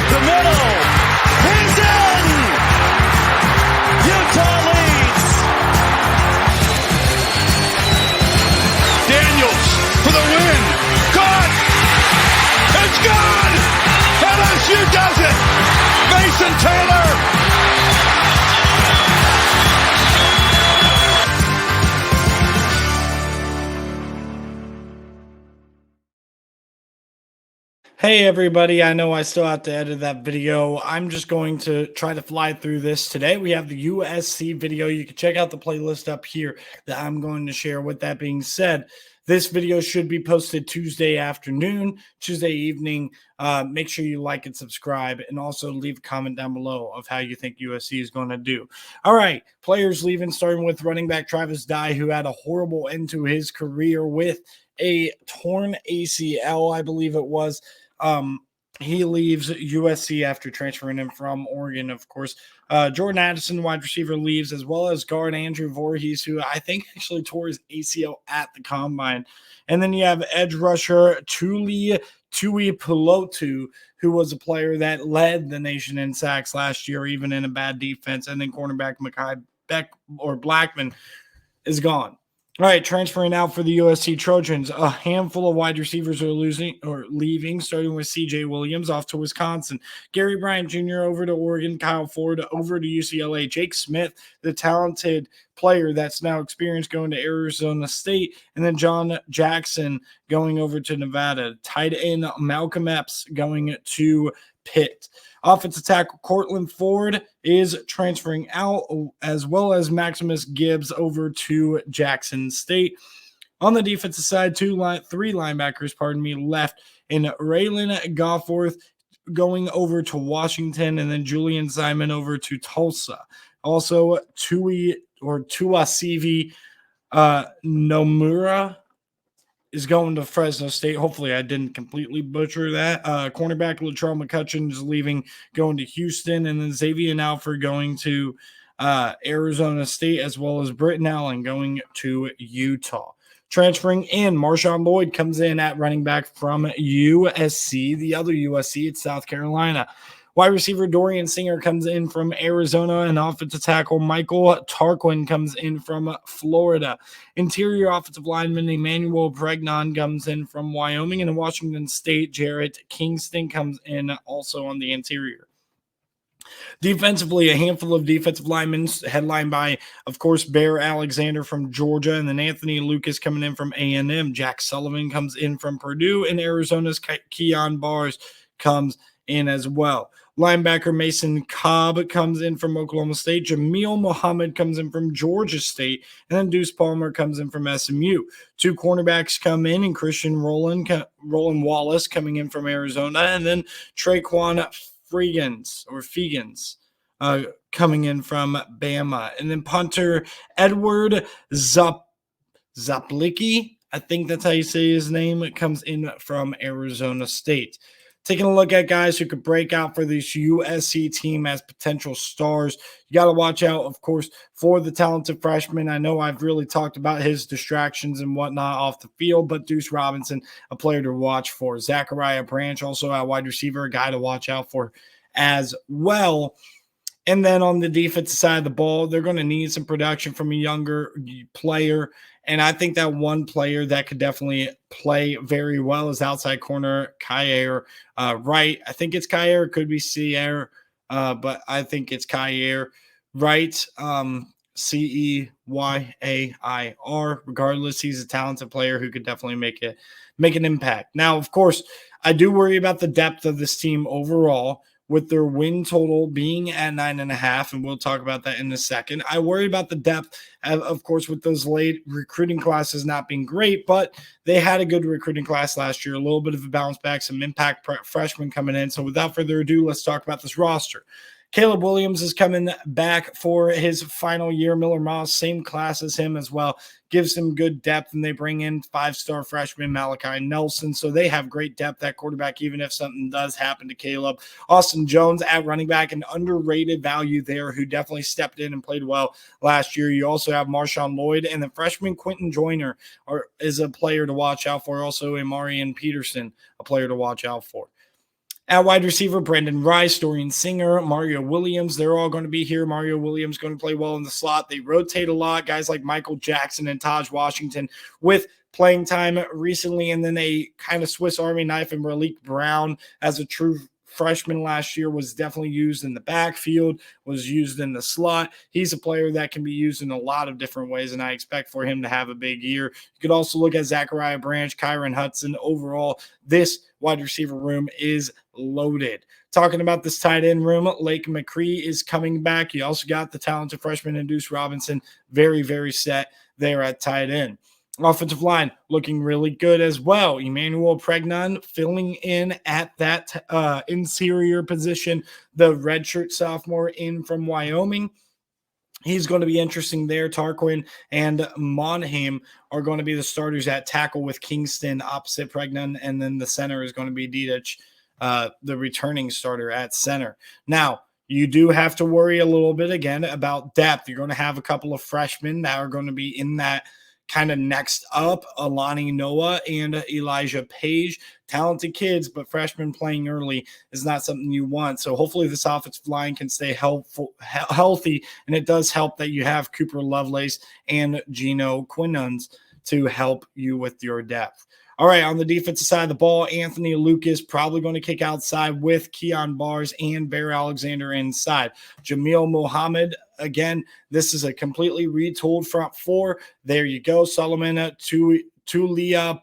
The middle. He's in! Utah leads. Daniels for the win. Caught. It's gone. LSU does it. Mason Taylor. Hey everybody, I know I still have to edit that video. I'm just going to try to fly through this today. We have the USC video. You can check out the playlist up here that I'm going to share. With that being said, this video should be posted Tuesday afternoon, Tuesday evening. Make sure you like and subscribe, and also leave a comment down below of how you think USC is going to do. All right, players leaving, starting with running back Travis Dye, who had a horrible end to his career with a torn ACL, I believe it was. He leaves USC after transferring him from Oregon, of course. Jordan Addison, wide receiver, leaves, as well as guard Andrew Voorhees, who I think actually tore his ACL at the combine. And then you have edge rusher Tuli Pulotu, who was a player that led the nation in sacks last year, even in a bad defense. And then cornerback Blackman is gone. All right, transferring out for the USC Trojans, a handful of wide receivers are leaving, starting with C.J. Williams off to Wisconsin, Gary Bryant Jr. over to Oregon, Kyle Ford over to UCLA, Jake Smith, the talented player that's now experienced, going to Arizona State, and then John Jackson going over to Nevada, tight end Malcolm Epps going to Pitt. Offensive tackle Cortland Ford is transferring out, as well as Maximus Gibbs over to Jackson State. On the defensive side, three linebackers, left, in Raylan Goforth going over to Washington, and then Julian Simon over to Tulsa. Also, Tuasivi Nomura is going to Fresno State. Hopefully I didn't completely butcher that. Cornerback Latrell McCutcheon is leaving, going to Houston, and then Xavier Alford going to Arizona State, as well as Britton Allen going to Utah. Transferring in, Marshawn Lloyd comes in at running back from USC. The other USC, it's South Carolina. Wide receiver Dorian Singer comes in from Arizona, and offensive tackle Michael Tarquin comes in from Florida. Interior offensive lineman Emmanuel Pregnon comes in from Wyoming, and in Washington State, Jarrett Kingston comes in also on the interior. Defensively, a handful of defensive linemen, headlined by, of course, Bear Alexander from Georgia, and then Anthony Lucas coming in from A&M. Jack Sullivan comes in from Purdue, and Arizona's Keon Bars comes in as well. Linebacker Mason Cobb comes in from Oklahoma State. Jameel Muhammad comes in from Georgia State. And then Deuce Palmer comes in from SMU. Two cornerbacks come in, and Christian Roland Wallace coming in from Arizona. And then Traquan Fegans coming in from Bama. And then punter Edward Zaplicki, I think that's how you say his name, comes in from Arizona State. Taking a look at guys who could break out for this USC team as potential stars. You got to watch out, of course, for the talented freshman. I know I've really talked about his distractions and whatnot off the field, but Deuce Robinson, a player to watch for. Zachariah Branch, also at wide receiver, a guy to watch out for as well. And then on the defensive side of the ball, they're going to need some production from a younger player. And I think that one player that could definitely play very well is outside corner Kyair Wright. I think it's Kyair. It could be Ceyair, but I think it's Kyair Wright, Ceyair. Regardless, he's a talented player who could definitely make an impact. Now, of course, I do worry about the depth of this team overall, with their win total being at 9.5, and we'll talk about that in a second. I worry about the depth, of course, with those late recruiting classes not being great, but they had a good recruiting class last year, a little bit of a bounce back, some impact freshmen coming in. So without further ado, let's talk about this roster. Caleb Williams is coming back for his final year. Miller Miles, same class as him as well, gives him good depth, and they bring in five-star freshman Malachi Nelson. So they have great depth at quarterback, even if something does happen to Caleb. Austin Jones at running back, an underrated value there who definitely stepped in and played well last year. You also have Marshawn Lloyd, and the freshman Quentin Joyner is a player to watch out for. Also, Amarian Peterson, a player to watch out for. At wide receiver, Brandon Rice, Dorian Singer, Mario Williams, they're all going to be here. Mario Williams going to play well in the slot. They rotate a lot. Guys like Michael Jackson and Taj Washington with playing time recently, and then a kind of Swiss Army knife and Malik Brown as a true freshman last year was definitely used in the backfield, was used in the slot. He's a player that can be used in a lot of different ways, and I expect for him to have a big year. You could also look at Zachariah Branch, Kyron Hudson. Overall, this wide receiver room is loaded. Talking about this tight end room, Lake McCree is coming back. You also got the talented freshman and Deuce Robinson, very, very set there at tight end. Offensive line looking really good as well. Emmanuel Pregnon filling in at that interior position. The redshirt sophomore in from Wyoming. He's going to be interesting there. Tarquin and Monheim are going to be the starters at tackle with Kingston opposite Pregnon, and then the center is going to be Didich, the returning starter at center. Now, you do have to worry a little bit again about depth. You're going to have a couple of freshmen that are going to be in that kind of next up, Alani Noah and Elijah Page. Talented kids, but freshmen playing early is not something you want. So hopefully this offensive line can stay healthy, and it does help that you have Cooper Lovelace and Gino Quinuns to help you with your depth. All right, on the defensive side of the ball, Anthony Lucas probably going to kick outside with Keon Bars and Bear Alexander inside. Jamil Muhammad, again, this is a completely retooled front four. There you go. Solomon Tuliao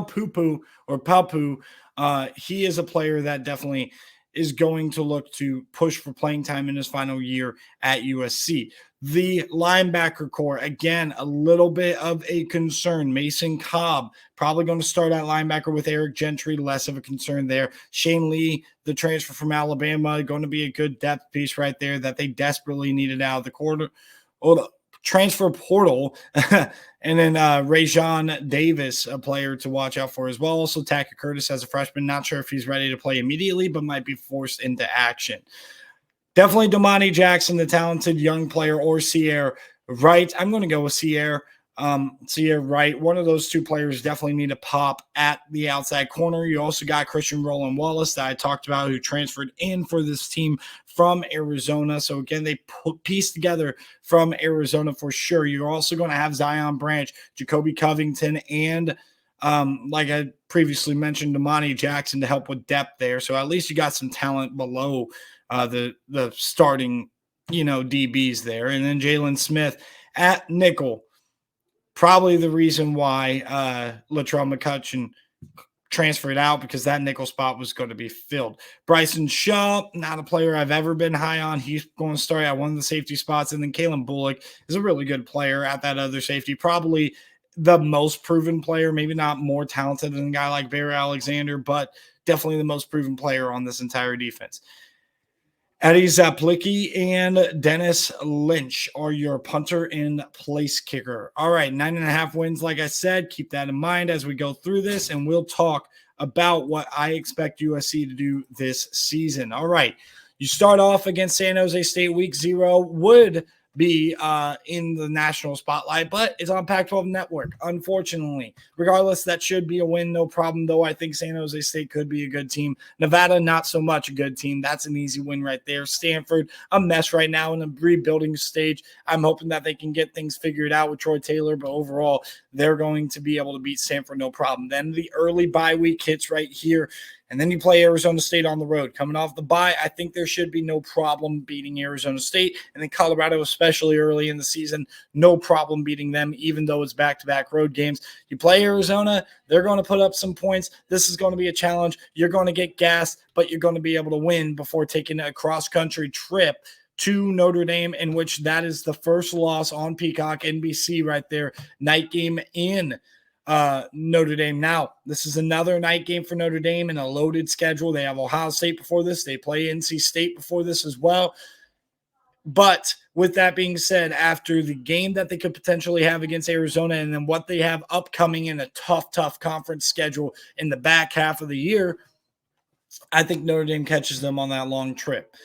Pupu or Papu. He is a player that definitely is going to look to push for playing time in his final year at USC. The linebacker core, again, a little bit of a concern. Mason Cobb, probably going to start at linebacker with Eric Gentry, less of a concern there. Shane Lee, the transfer from Alabama, going to be a good depth piece right there that they desperately needed out of the transfer portal. And then Rajon Davis, a player to watch out for as well. Also, Taka Curtis as a freshman. Not sure if he's ready to play immediately, but might be forced into action. Definitely Domani Jackson, the talented young player, or Sierra Wright. I'm going to go with Sierra Wright. One of those two players definitely need to pop at the outside corner. You also got Christian Roland Wallace that I talked about, who transferred in for this team from Arizona. So again, they pieced together from Arizona for sure. You're also going to have Zion Branch, Jacoby Covington, and like I previously mentioned, Domani Jackson to help with depth there. So at least you got some talent below the starting, DBs there. And then Jalen Smith at nickel. Probably the reason why Latrell McCutcheon transferred out, because that nickel spot was going to be filled. Bryson Shaw, not a player I've ever been high on. He's going to start at one of the safety spots. And then Kalen Bullock is a really good player at that other safety. Probably the most proven player, maybe not more talented than a guy like Bear Alexander, but definitely the most proven player on this entire defense. Eddie Zaplicki and Dennis Lynch are your punter and place kicker. All right, 9.5 wins, like I said. Keep that in mind as we go through this, and we'll talk about what I expect USC to do this season. All right, you start off against San Jose State. Week 0 would be in the national spotlight, but it's on Pac-12 Network, unfortunately. Regardless, that should be a win, no problem, though. I think San Jose State could be a good team. Nevada, not so much a good team. That's an easy win right there. Stanford, a mess right now in a rebuilding stage. I'm hoping that they can get things figured out with Troy Taylor, but overall, they're going to be able to beat Stanford, no problem. Then the early bye week hits right here. And then you play Arizona State on the road. Coming off the bye, I think there should be no problem beating Arizona State. And then Colorado, especially early in the season, no problem beating them, even though it's back-to-back road games. You play Arizona, they're going to put up some points. This is going to be a challenge. You're going to get gassed, but you're going to be able to win before taking a cross-country trip to Notre Dame, in which that is the first loss on Peacock, NBC right there, night game in Notre Dame. Now, this is another night game for Notre Dame in a loaded schedule. They have Ohio State before this. They play NC State before this as well. But with that being said, after the game that they could potentially have against Arizona, and then what they have upcoming in a tough conference schedule in the back half of the year, I think Notre Dame catches them on that long trip.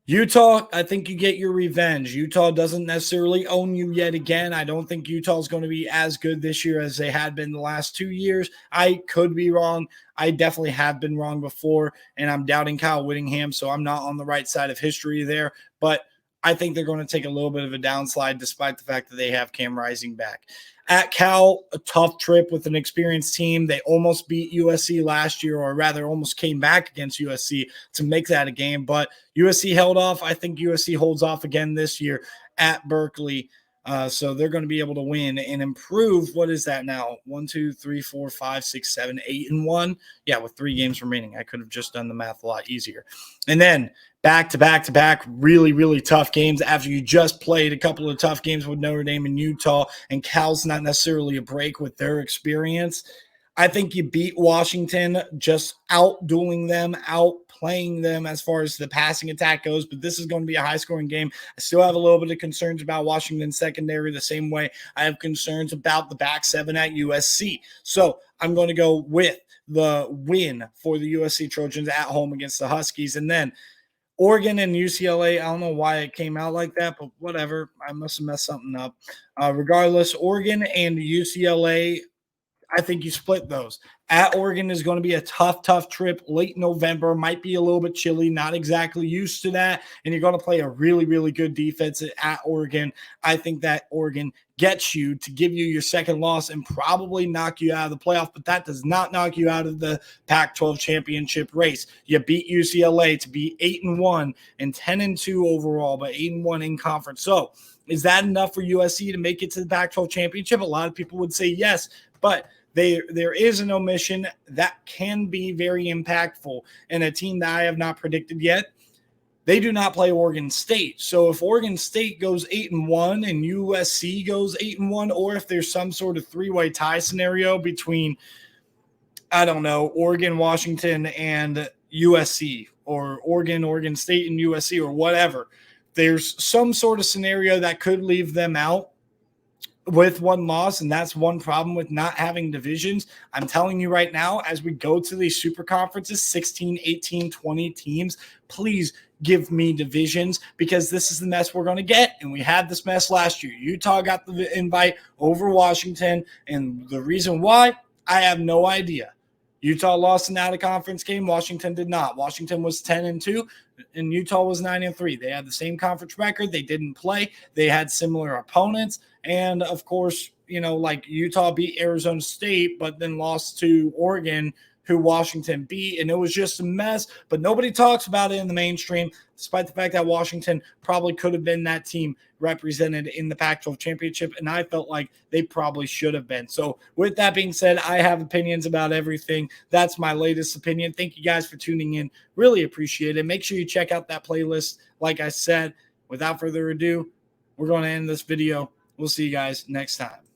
Utah, I think you get your revenge. Utah doesn't necessarily own you yet again. I don't think Utah is going to be as good this year as they had been the last 2 years. I could be wrong. I definitely have been wrong before, and I'm doubting Kyle Whittingham, so I'm not on the right side of history there. But I think they're going to take a little bit of a downslide despite the fact that they have Cam Rising back. At Cal, a tough trip with an experienced team. They almost beat USC last year, or rather almost came back against USC to make that a game. But USC held off. I think USC holds off again this year at Berkeley. So they're going to be able to win and improve. What is that now? 1, 2, 3, 4, 5, 6, 7, 8, and 1. Yeah, with 3 games remaining. I could have just done the math a lot easier. And then back to back to back, really, really tough games after you just played a couple of tough games with Notre Dame and Utah, and Cal's not necessarily a break with their experience. I think you beat Washington just out-dueling them, outplaying them as far as the passing attack goes, but this is going to be a high-scoring game. I still have a little bit of concerns about Washington's secondary the same way I have concerns about the back seven at USC. So I'm going to go with the win for the USC Trojans at home against the Huskies. And then Oregon and UCLA, I don't know why it came out like that, but whatever. I must have messed something up. Regardless, Oregon and UCLA, I think you split those. At Oregon is going to be a tough trip. Late November, might be a little bit chilly, not exactly used to that. And you're going to play a really, really good defense at Oregon. I think that Oregon gets you to give you your second loss and probably knock you out of the playoff, but that does not knock you out of the Pac-12 championship race. You beat UCLA to be 8-1 and 10-2 overall, but 8-1 in conference. So is that enough for USC to make it to the Pac-12 championship? A lot of people would say yes, but there is an omission that can be very impactful. And a team that I have not predicted yet, they do not play Oregon State. So if Oregon State goes 8-1 and USC goes 8-1, or if there's some sort of three-way tie scenario between, I don't know, Oregon, Washington, and USC, or Oregon State and USC, or whatever, there's some sort of scenario that could leave them out with one loss, and that's one problem with not having divisions. I'm telling you right now, as we go to these super conferences, 16, 18, 20 teams, please give me divisions, because this is the mess we're going to get, and we had this mess last year. Utah got the invite over Washington, and the reason why, I have no idea. Utah lost an out-of-conference game. Washington did not. Washington was 10-2, and Utah was 9-3. They had the same conference record. They didn't play. They had similar opponents. And, of course, you know, like Utah beat Arizona State, but then lost to Oregon, who Washington beat, and it was just a mess. But nobody talks about it in the mainstream, despite the fact that Washington probably could have been that team represented in the Pac-12 championship, and I felt like they probably should have been. So with that being said, I have opinions about everything. That's my latest opinion. Thank you guys for tuning in. Really appreciate it. Make sure you check out that playlist. Like I said, without further ado, we're going to end this video. We'll see you guys next time.